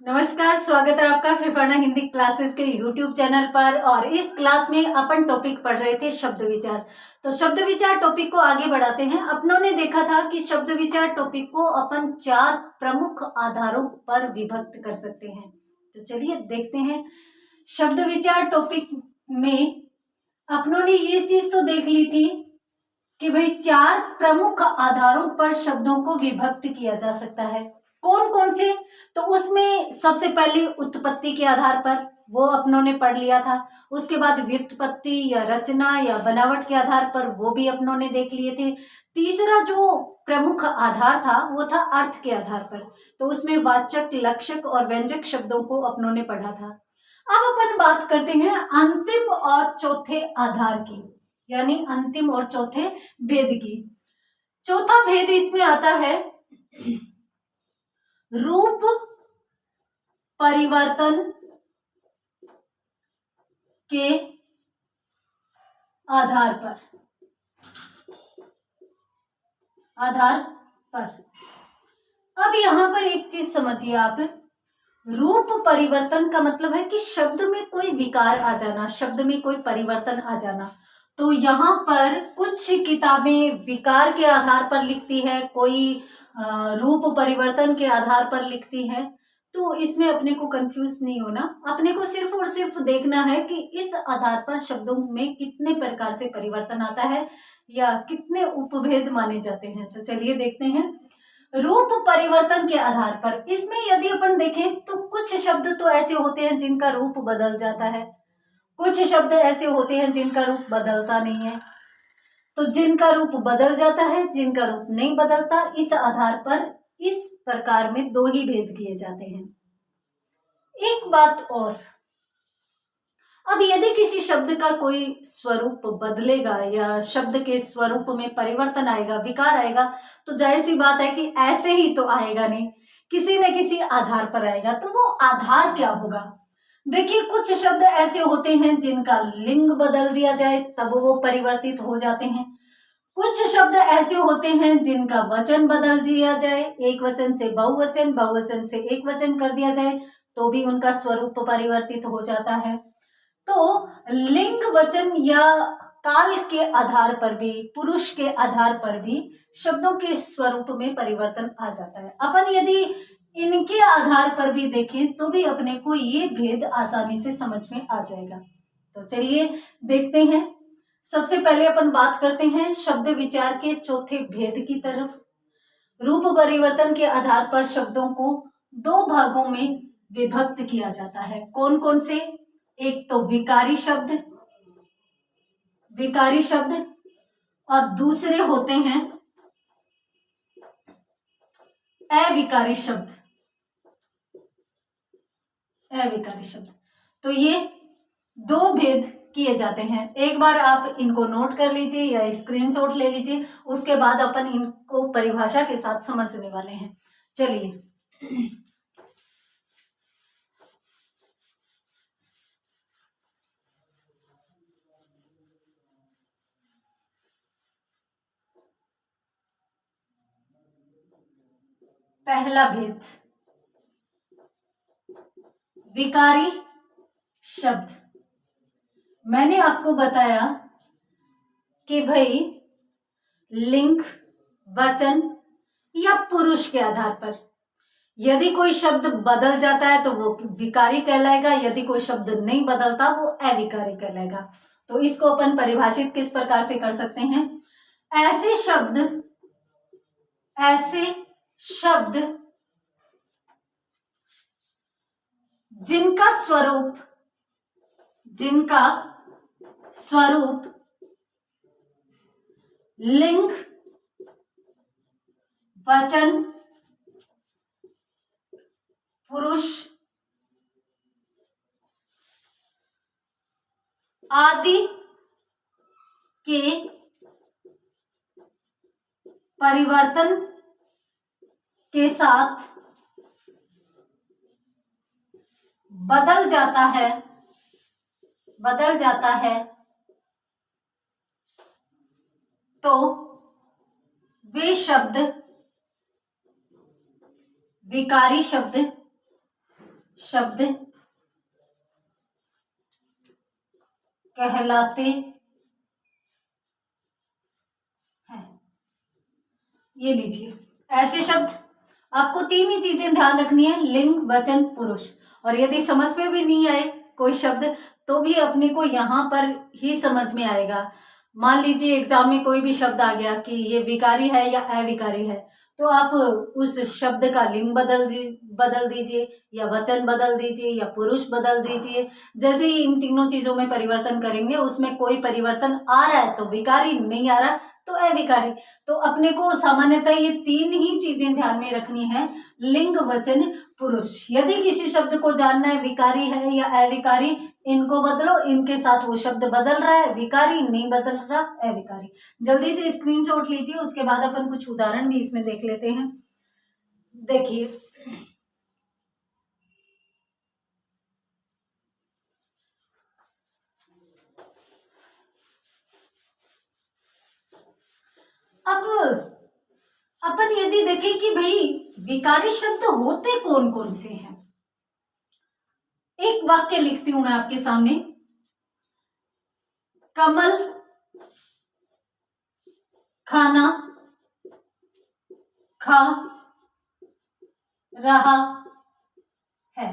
नमस्कार, स्वागत है आपका फिफाना हिंदी क्लासेस के यूट्यूब चैनल पर। और इस क्लास में अपन टॉपिक पढ़ रहे थे शब्द विचार। तो शब्द विचार टॉपिक को आगे बढ़ाते हैं। अपनों ने देखा था कि शब्द विचार टॉपिक को अपन 4 प्रमुख आधारों पर विभक्त कर सकते हैं। तो चलिए देखते हैं। शब्द विचार टॉपिक में अपनों ने ये चीज तो देख ली थी कि भाई 4 प्रमुख आधारों पर शब्दों को विभक्त किया जा सकता है। कौन कौन से? तो उसमें सबसे पहले उत्पत्ति के आधार पर, वो अपनों ने पढ़ लिया था। उसके बाद व्युत्पत्ति या रचना या बनावट के आधार पर, वो भी अपनों ने देख लिए थे। तीसरा जो प्रमुख आधार था वो था अर्थ के आधार पर। तो उसमें वाचक, लक्षक और व्यंजक शब्दों को अपनों ने पढ़ा था। अब अपन बात करते हैं अंतिम और चौथे आधार की, यानी अंतिम और चौथे भेद की। चौथा भेद इसमें आता है रूप परिवर्तन के आधार पर। अब यहां पर एक चीज समझिए आप। रूप परिवर्तन का मतलब है कि शब्द में कोई विकार आ जाना, शब्द में कोई परिवर्तन आ जाना। तो यहाँ पर कुछ किताबें विकार के आधार पर लिखती है, कोई रूप परिवर्तन के आधार पर लिखती है। तो इसमें अपने को कंफ्यूज नहीं होना, अपने को सिर्फ और सिर्फ देखना है कि इस आधार पर शब्दों में कितने प्रकार से परिवर्तन आता है या कितने उपभेद माने जाते हैं। तो चलिए देखते हैं। रूप परिवर्तन के आधार पर, इसमें यदि अपन देखें तो कुछ शब्द तो ऐसे होते हैं जिनका रूप बदल जाता है, कुछ शब्द ऐसे होते हैं जिनका रूप बदलता नहीं है। तो जिनका रूप बदल जाता है, जिनका रूप नहीं बदलता, इस आधार पर इस प्रकार में 2 ही भेद किए जाते हैं। एक बात और, अब यदि किसी शब्द का कोई स्वरूप बदलेगा या शब्द के स्वरूप में परिवर्तन आएगा, विकार आएगा, तो जाहिर सी बात है कि ऐसे ही तो आएगा नहीं, किसी न किसी आधार पर आएगा। तो वो आधार क्या होगा? देखिए, कुछ शब्द ऐसे होते हैं जिनका लिंग बदल दिया जाए तब वो परिवर्तित हो जाते हैं। कुछ शब्द ऐसे होते हैं जिनका वचन बदल दिया जाए, एक वचन से बहुवचन, बहुवचन से एक वचन कर दिया जाए तो भी उनका स्वरूप परिवर्तित हो जाता है। तो लिंग, वचन या काल के आधार पर भी, पुरुष के आधार पर भी शब्दों के स्वरूप में परिवर्तन आ जाता है। अपन यदि इनके आधार पर भी देखें तो भी अपने को ये भेद आसानी से समझ में आ जाएगा। तो चलिए देखते हैं। सबसे पहले अपन बात करते हैं शब्द विचार के चौथे भेद की तरफ। रूप परिवर्तन के आधार पर शब्दों को 2 भागों में विभक्त किया जाता है। कौन कौन से? एक तो विकारी शब्द और दूसरे होते हैं अविकारी शब्द। तो ये 2 भेद किए जाते हैं। एक बार आप इनको नोट कर लीजिए या स्क्रीनशॉट ले लीजिए, उसके बाद अपन इनको परिभाषा के साथ समझने वाले हैं। चलिए, पहला भेद, विकारी शब्द। मैंने आपको बताया कि भाई लिंग, वचन या पुरुष के आधार पर यदि कोई शब्द बदल जाता है तो वो विकारी कहलाएगा, यदि कोई शब्द नहीं बदलता वो अविकारी कहलाएगा। तो इसको अपन परिभाषित किस प्रकार से कर सकते हैं? ऐसे शब्द जिनका स्वरूप लिंग, वचन, पुरुष आदि के परिवर्तन के साथ बदल जाता है तो वे शब्द विकारी शब्द शब्द कहलाते हैं। ये लीजिए, ऐसे शब्द आपको तीन ही चीजें ध्यान रखनी है, लिंग, वचन, पुरुष। और यदि समझ में भी नहीं आए कोई शब्द तो भी अपने को यहाँ पर ही समझ में आएगा। मान लीजिए एग्जाम में कोई भी शब्द आ गया कि ये विकारी है या अविकारी है, तो आप उस शब्द का लिंग बदल दीजिए, या वचन बदल दीजिए, या पुरुष बदल दीजिए। जैसे ही इन तीनों चीजों में परिवर्तन करेंगे, उसमें कोई परिवर्तन आ रहा है तो विकारी, नहीं आ रहा तो अविकारी। तो अपने को सामान्यतः ये तीन ही चीजें ध्यान में रखनी है, लिंग, वचन, पुरुष। यदि किसी शब्द को जानना है विकारी है या अविकारी, इनको बदलो, इनके साथ वो शब्द बदल रहा है, विकारी, नहीं बदल रहा, अविकारी। जल्दी से स्क्रीनशॉट लीजिए, उसके बाद अपन कुछ उदाहरण भी इसमें देख लेते हैं। देखिए, अब अपन यदि देखें कि भाई विकारी शब्द होते कौन कौन से हैं, एक वाक्य लिखती हूं मैं आपके सामने। कमल खाना खा रहा है।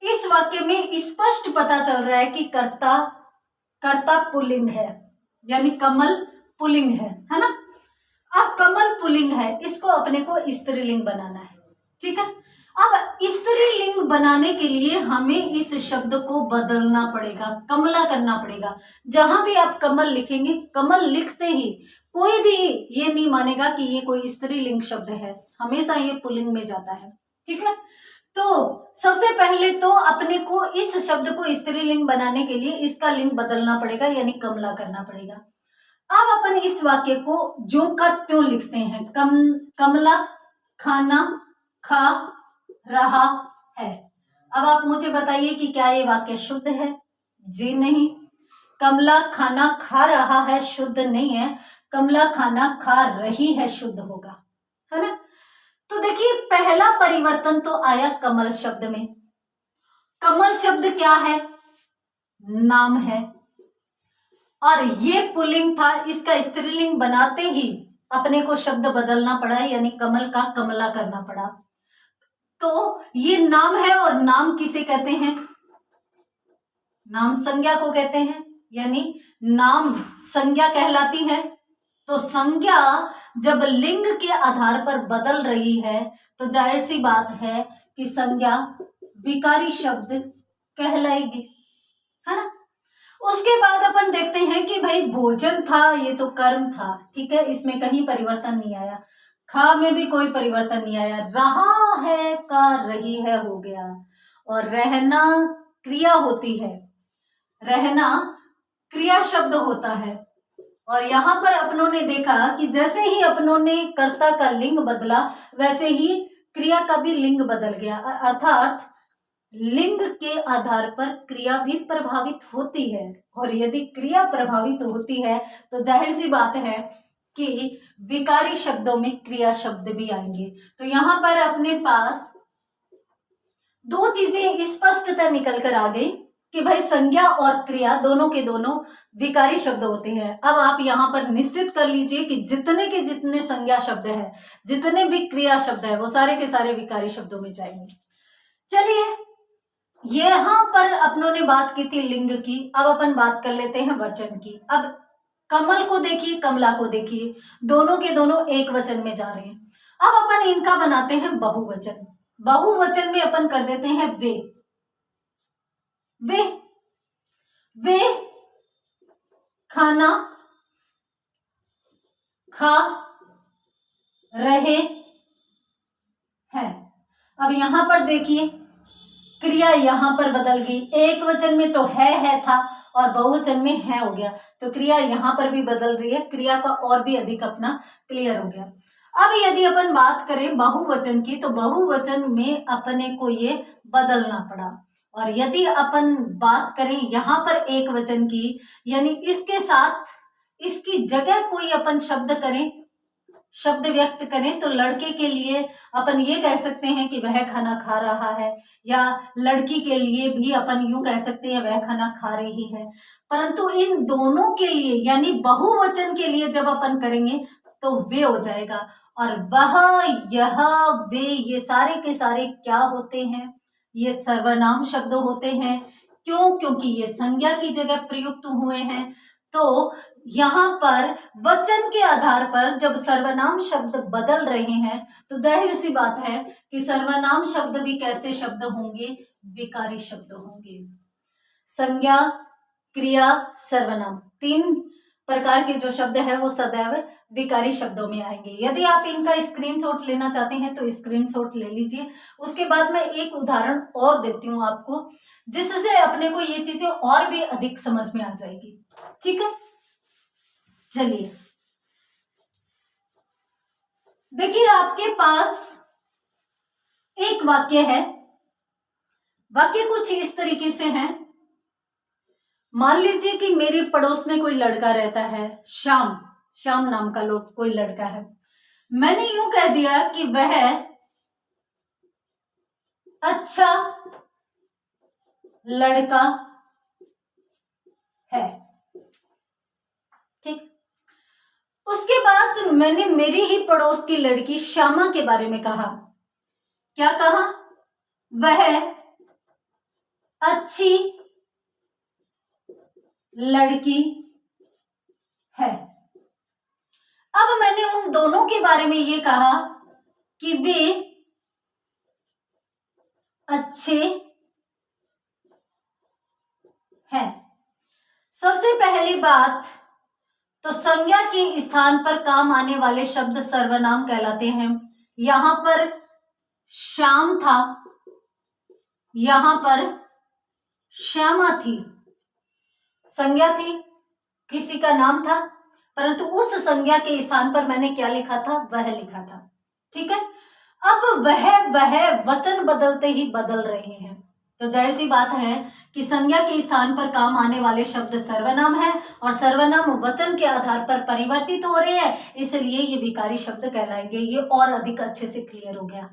इस वाक्य में स्पष्ट पता चल रहा है कि कर्ता पुल्लिंग है, यानी कमल पुल्लिंग है ना। अब कमल पुल्लिंग है, इसको अपने को स्त्रीलिंग बनाना है, ठीक है। अब स्त्रीलिंग बनाने के लिए हमें इस शब्द को बदलना पड़ेगा, कमला करना पड़ेगा। जहां भी आप कमल लिखेंगे, कमल लिखते ही कोई भी ये नहीं मानेगा कि ये कोई स्त्रीलिंग शब्द है, हमेशा ये पुल्लिंग में जाता है, ठीक है। तो सबसे पहले तो अपने को इस शब्द को स्त्रीलिंग बनाने के लिए इसका लिंग बदलना पड़ेगा, यानी कमला करना पड़ेगा। अब अपन इस वाक्य को जो का त्यों लिखते हैं, कमला खाना खा रहा है। अब आप मुझे बताइए कि क्या ये वाक्य शुद्ध है? जी नहीं। कमला खाना खा रहा है शुद्ध नहीं है, कमला खाना खा रही है शुद्ध होगा, है ना। तो देखिए, पहला परिवर्तन तो आया कमल शब्द में। कमल शब्द क्या है? नाम है, और ये पुल्लिंग था, इसका स्त्रीलिंग बनाते ही अपने को शब्द बदलना पड़ा, यानी कमल का कमला करना पड़ा। तो ये नाम है, और नाम किसे कहते हैं? नाम संज्ञा को कहते हैं, यानी नाम संज्ञा कहलाती है। तो संज्ञा जब लिंग के आधार पर बदल रही है तो जाहिर सी बात है कि संज्ञा विकारी शब्द कहलाएगी, है ना। उसके बाद अपन देखते हैं कि भाई भोजन था, ये तो कर्म था, ठीक है, इसमें कहीं परिवर्तन नहीं आया। खा में भी कोई परिवर्तन नहीं आया, रहा है का रही है हो गया। और रहना क्रिया होती है, रहना क्रिया शब्द होता है। और यहां पर अपनों ने देखा कि जैसे ही अपनों ने कर्ता का लिंग बदला, वैसे ही क्रिया का भी लिंग बदल गया। अर्थात लिंग के आधार पर क्रिया भी प्रभावित होती है, और यदि क्रिया प्रभावित होती है तो जाहिर सी बात है कि विकारी शब्दों में क्रिया शब्द भी आएंगे। तो यहां पर अपने पास दो चीजें स्पष्टता निकल कर आ गई कि भाई संज्ञा और क्रिया दोनों के दोनों विकारी शब्द होते हैं। अब आप यहां पर निश्चित कर लीजिए कि जितने के जितने संज्ञा शब्द है, जितने भी क्रिया शब्द है, वो सारे के सारे विकारी शब्दों में जाएंगे। चलिए, यहां पर अपनों ने बात की थी लिंग की, अब अपन बात कर लेते हैं वचन की। अब कमल को देखिए, कमला को देखिए, दोनों के दोनों एक वचन में जा रहे हैं। अब अपन इनका बनाते हैं बहुवचन। बहुवचन में अपन कर देते हैं वे। वे वे खाना खा रहे हैं। अब यहां पर देखिए, क्रिया यहां पर बदल गई, एक वचन में तो है था, और बहुवचन में है हो गया, तो क्रिया यहां पर भी बदल रही है, क्रिया का और भी अधिक अपना क्लियर हो गया। अब यदि अपन बात करें बहुवचन की, तो बहुवचन में अपने को ये बदलना पड़ा। और यदि अपन बात करें यहां पर एक वचन की, यानी इसके साथ इसकी जगह कोई अपन शब्द करें, शब्द व्यक्त करें तो लड़के के लिए अपन ये कह सकते हैं कि वह खाना खा रहा है, या लड़की के लिए भी अपन यूं कह सकते हैं वह खाना खा रही है। परंतु इन दोनों के लिए यानी बहुवचन के लिए जब अपन करेंगे तो वे हो जाएगा। और वह, यह, वे, ये सारे के सारे क्या होते हैं? ये सर्वनाम शब्द होते हैं। क्यों? क्योंकि ये संज्ञा की जगह प्रयुक्त हुए हैं। तो यहाँ पर वचन के आधार पर जब सर्वनाम शब्द बदल रहे हैं तो जाहिर सी बात है कि सर्वनाम शब्द भी कैसे शब्द होंगे? विकारी शब्द होंगे। संज्ञा, क्रिया, सर्वनाम, 3 प्रकार के जो शब्द है वो सदैव विकारी शब्दों में आएंगे। यदि आप इनका स्क्रीनशॉट लेना चाहते हैं तो स्क्रीनशॉट ले लीजिए। उसके बाद मैं एक उदाहरण और देती हूं आपको, जिससे अपने को ये चीजें और भी अधिक समझ में आ जाएगी। ठीक है, चलिए देखिए, आपके पास एक वाक्य है। वाक्य कुछ इस तरीके से है। मान लीजिए कि मेरे पड़ोस में कोई लड़का रहता है, श्याम, श्याम नाम का कोई लड़का है। मैंने यूं कह दिया कि वह अच्छा लड़का है। ठीक, उसके बाद मैंने मेरी ही पड़ोस की लड़की श्यामा के बारे में कहा। क्या कहा? वह अच्छी लड़की है। अब मैंने उन दोनों के बारे में ये कहा कि वे अच्छे हैं। सबसे पहली बात तो संज्ञा के स्थान पर काम आने वाले शब्द सर्वनाम कहलाते हैं। यहां पर श्याम था, यहां पर श्यामा थी। संज्ञा थी, किसी का नाम था, परंतु उस संज्ञा के स्थान पर मैंने क्या लिखा था? वह लिखा था। ठीक है, अब वह वचन बदलते ही बदल रहे हैं, तो जाहिर सी बात है कि संज्ञा के स्थान पर काम आने वाले शब्द सर्वनाम है और सर्वनाम वचन के आधार पर परिवर्तित हो रहे हैं, इसलिए ये विकारी शब्द कहलाएंगे। ये और अधिक अच्छे से क्लियर हो गया।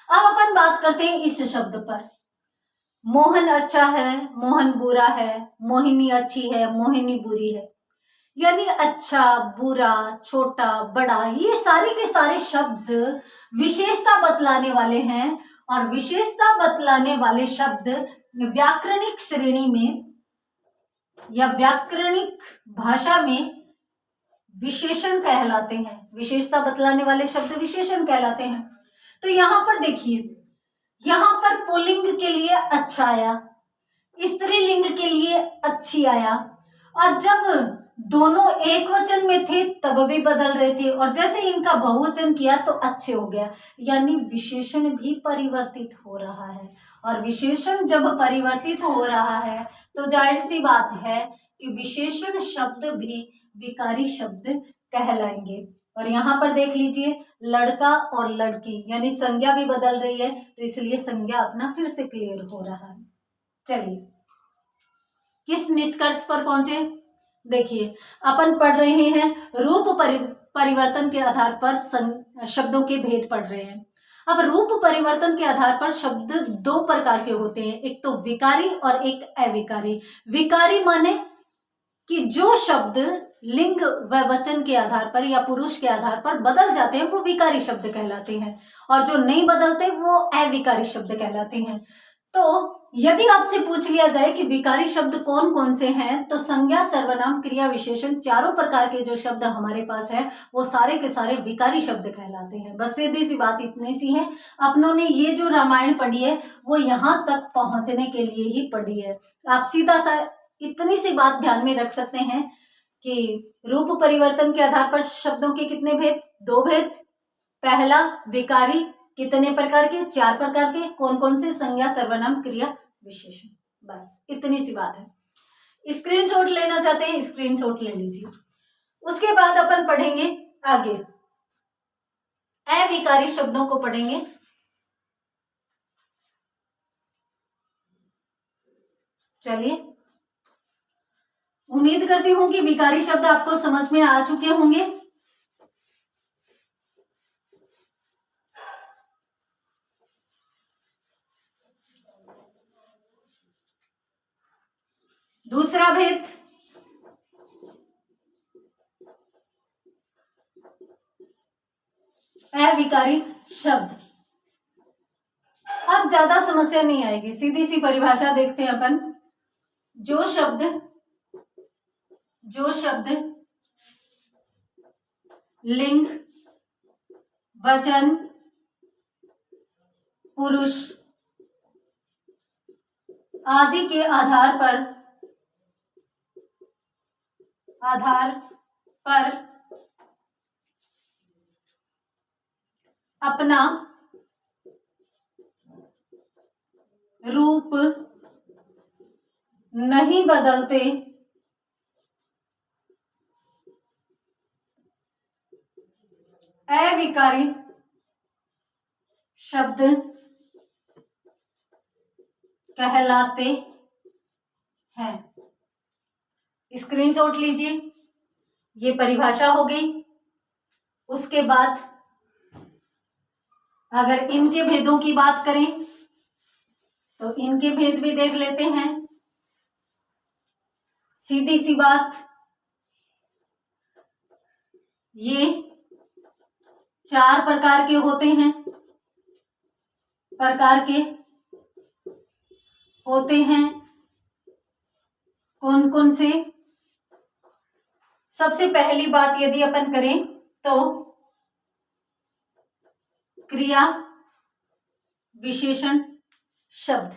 अब अपन बात करते हैं इस शब्द पर। मोहन अच्छा है, मोहन बुरा है, मोहिनी अच्छी है, मोहिनी बुरी है। यानी अच्छा, बुरा, छोटा, बड़ा, ये सारे के सारे शब्द विशेषता बतलाने वाले हैं और विशेषता बतलाने वाले शब्द व्याकरणिक श्रेणी में या व्याकरणिक भाषा में विशेषण कहलाते हैं। विशेषता बतलाने वाले शब्द विशेषण कहलाते हैं। तो यहां पर देखिए, यहां पर पुल्लिंग के लिए अच्छा आया, स्त्रीलिंग के लिए अच्छी आया, और जब दोनों एक वचन में थे तब भी बदल रहे थे, और जैसे इनका बहुवचन किया तो अच्छे हो गया। यानी विशेषण भी परिवर्तित हो रहा है, और विशेषण जब परिवर्तित हो रहा है तो जाहिर सी बात है कि विशेषण शब्द भी विकारी शब्द कहलाएंगे। और यहाँ पर देख लीजिए, लड़का और लड़की यानी संज्ञा भी बदल रही है, तो इसलिए संज्ञा अपना फिर से क्लियर हो रहा है। चलिए, किस निष्कर्ष पर पहुंचे? देखिए, अपन पढ़ रहे हैं रूप परिवर्तन के आधार पर शब्दों के भेद पढ़ रहे हैं। अब रूप परिवर्तन के आधार पर शब्द 2 प्रकार के होते हैं, एक तो विकारी और एक अविकारी। विकारी माने कि जो शब्द लिंग व वचन के आधार पर या पुरुष के आधार पर बदल जाते हैं वो विकारी शब्द कहलाते हैं, और जो नहीं बदलते वो अविकारी शब्द कहलाते हैं। तो यदि आपसे पूछ लिया जाए कि विकारी शब्द कौन कौन से हैं, तो संज्ञा, सर्वनाम, क्रिया, विशेषण, चारों प्रकार के जो शब्द हमारे पास है वो सारे के सारे विकारी शब्द कहलाते हैं। बस सीधी सी बात इतनी सी है। अपनों ने ये जो रामायण पढ़ी है वो यहाँ तक पहुंचने के लिए ही पढ़ी है। आप सीधा सा इतनी सी बात ध्यान में रख सकते हैं कि रूप परिवर्तन के आधार पर शब्दों के कितने भेद? 2 भेद। पहला, विकारी, कितने प्रकार के? 4 प्रकार के। कौन कौन से? संज्ञा, सर्वनाम, क्रिया, विशेषण। बस इतनी सी बात है। स्क्रीनशॉट लेना चाहते हैं, स्क्रीनशॉट ले लीजिए। उसके बाद अपन पढ़ेंगे आगे, अविकारी शब्दों को पढ़ेंगे। चलिए, उम्मीद करती हूं कि विकारी शब्द आपको समझ में आ चुके होंगे। दूसरा भेद, अविकारी शब्द। अब ज्यादा समस्या नहीं आएगी, सीधी सी परिभाषा देखते हैं अपन। जो शब्द लिंग, वचन, पुरुष आदि के आधार पर अपना रूप नहीं बदलते, अविकारी शब्द कहलाते हैं। स्क्रीनशॉट लीजिए, ये परिभाषा हो गई। उसके बाद अगर इनके भेदों की बात करें तो इनके भेद भी देख लेते हैं। सीधी सी बात, ये 4 प्रकार के होते हैं। कौन कौन से? सबसे पहली बात यदि अपन करें तो क्रिया विशेषण शब्द।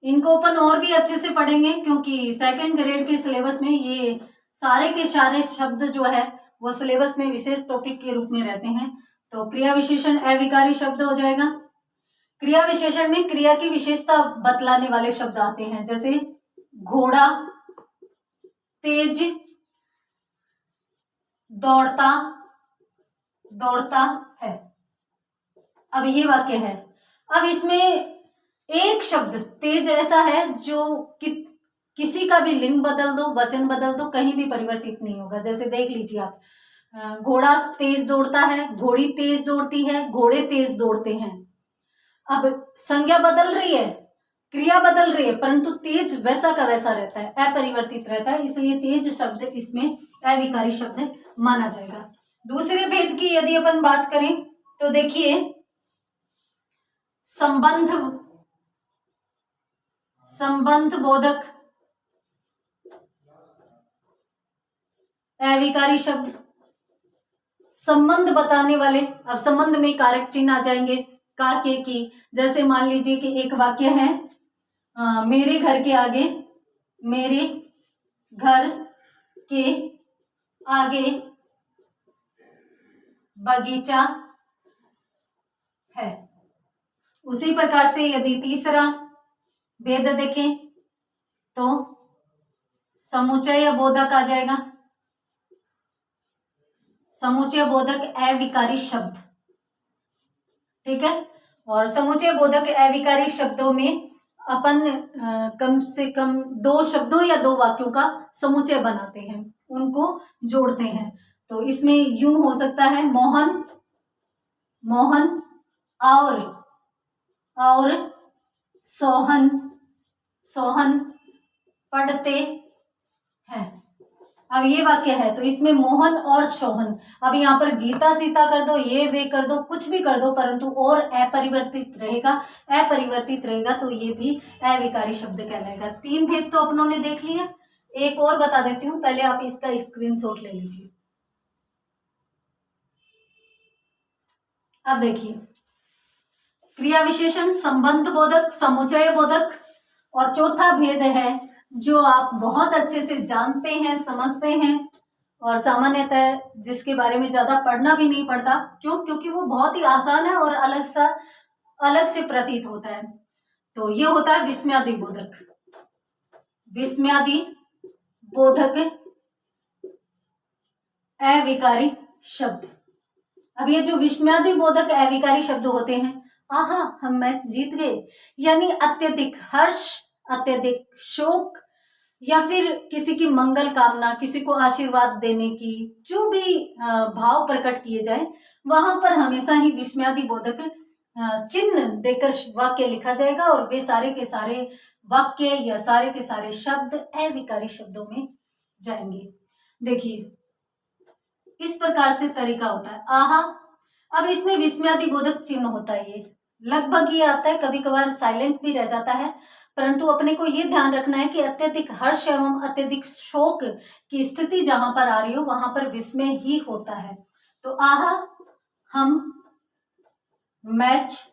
इनको अपन और भी अच्छे से पढ़ेंगे क्योंकि सेकंड ग्रेड के सिलेबस में ये सारे के सारे शब्द जो है वो सिलेबस में विशेष टॉपिक के रूप में रहते हैं। तो क्रिया विशेषण अविकारी शब्द हो जाएगा। क्रिया विशेषण में क्रिया की विशेषता बतलाने वाले शब्द आते हैं, जैसे घोड़ा तेज दौड़ता है। अब ये वाक्य है। अब इसमें एक शब्द तेज ऐसा है जो किसी का भी लिंग बदल दो, वचन बदल दो, कहीं भी परिवर्तित नहीं होगा। जैसे देख लीजिए आप, घोड़ा तेज दौड़ता है, घोड़ी तेज दौड़ती है, घोड़े तेज दौड़ते हैं। अब संज्ञा बदल रही है, क्रिया बदल रही है, परंतु तेज वैसा का वैसा रहता है, अपरिवर्तित रहता है, इसलिए तेज शब्द इसमें अविकारी शब्द माना जाएगा। दूसरे भेद की यदि अपन बात करें तो देखिए, संबंध बोधक अविकारी शब्द, संबंध बताने वाले। अब संबंध में कारक चिन्ह आ जाएंगे का, के, की। जैसे मान लीजिए कि एक वाक्य है, मेरे घर के आगे बगीचा है। उसी प्रकार से यदि तीसरा भेद देखें तो समुच्चय बोधक आ जाएगा। समुच्चय बोधक अविकारी शब्द, ठीक है। और समुच्चय बोधक अविकारी शब्दों में अपन कम से कम 2 शब्दों या 2 वाक्यों का समुच्चय बनाते हैं, उनको जोड़ते हैं। तो इसमें यूं हो सकता है, मोहन और सोहन पढ़ते हैं। अब ये वाक्य है तो इसमें मोहन और सोहन, अब यहाँ पर गीता सीता कर दो, ये वे कर दो, कुछ भी कर दो, परंतु और अपरिवर्तित रहेगा तो ये भी अविकारी शब्द कहलाएगा। 3 भेद तो अपनों ने देख लिया। एक और बता देती हूँ, पहले आप इसका स्क्रीनशॉट ले लीजिए। अब देखिए, क्रिया विशेषण, संबंध बोधक, समुच्चय बोधक, और चौथा भेद है जो आप बहुत अच्छे से जानते हैं, समझते हैं, और सामान्यतः जिसके बारे में ज्यादा पढ़ना भी नहीं पड़ता। क्यों? क्योंकि वो बहुत ही आसान है और अलग से प्रतीत होता है। तो ये होता है विस्मयादि बोधक अविकारी शब्द। अब ये जो विस्मयादि बोधक अविकारी शब्द होते हैं, हम मैच जीत गए, यानी अत्यधिक हर्ष, अत्यधिक शोक, या फिर किसी की मंगल कामना, किसी को आशीर्वाद देने की, जो भी भाव प्रकट किए जाए, वहां पर हमेशा ही विस्मयादि बोधक चिन्ह देकर वाक्य लिखा जाएगा और वे सारे के सारे वाक्य या सारे के सारे शब्द अविकारी शब्दों में जाएंगे। देखिए इस प्रकार से तरीका होता है। आहा, अब इसमें विस्मयादिबोधक चिन्ह होता है, ये लगभग ये आता है, कभी कभार साइलेंट भी रह जाता है, परंतु अपने को ये ध्यान रखना है कि अत्यधिक हर्ष एवं अत्यधिक शोक की स्थिति जहां पर आ रही हो वहां पर विस्मय ही होता है। तो आहा, हम मैच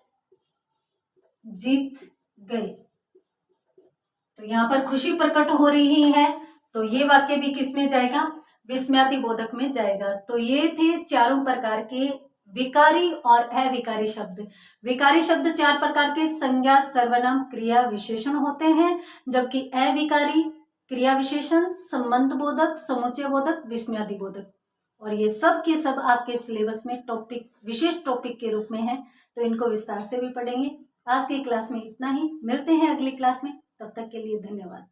जीत गए, तो यहाँ पर खुशी प्रकट हो रही है, तो ये वाक्य भी किस में जाएगा, विस्मयादिबोधक में जाएगा। तो ये थे चारों प्रकार के विकारी और अविकारी शब्द। विकारी शब्द चार प्रकार के संज्ञा, सर्वनाम, क्रिया, विशेषण होते हैं, जबकि अविकारी क्रिया विशेषण, संबंध बोधक, समुच्चय बोधक, विस्मयादिबोधक। और ये सब के सब आपके सिलेबस में टॉपिक, विशेष टॉपिक के रूप में है, तो इनको विस्तार से भी पढ़ेंगे। आज की क्लास में इतना ही, मिलते हैं अगली क्लास में, तब तक के लिए धन्यवाद।